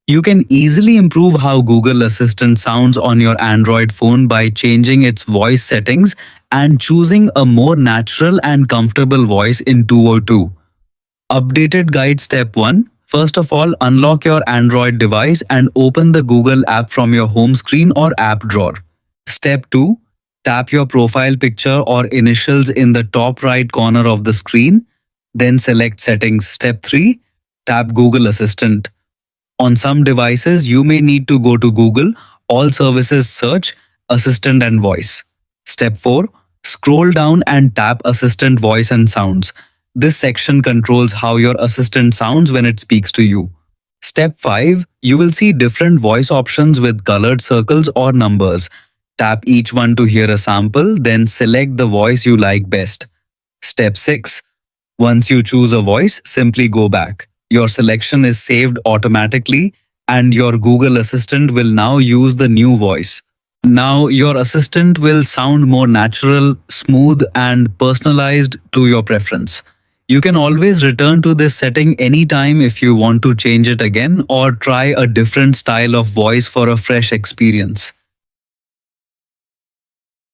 You can easily improve how Google Assistant sounds on your Android phone by changing its voice settings and choosing a more natural and comfortable voice in 202. Updated guide step 1. First of all, unlock your Android device and open the Google app from your home screen or app drawer. Step 2. Tap your profile picture or initials in the top right corner of the screen. Then select Settings. Step 3. Tap Google Assistant. On some devices, you may need to go to Google, All Services Search, Assistant and Voice. Step 4. Scroll down and tap Assistant Voice and Sounds. This section controls how your assistant sounds when it speaks to you. Step 5. You will see different voice options with colored circles or numbers. Tap each one to hear a sample, then select the voice you like best. Step 6. Once you choose a voice, simply go back. Your selection is saved automatically, and your Google Assistant will now use the new voice. Now, your assistant will sound more natural, smooth, and personalized to your preference. You can always return to this setting anytime if you want to change it again or try a different style of voice for a fresh experience.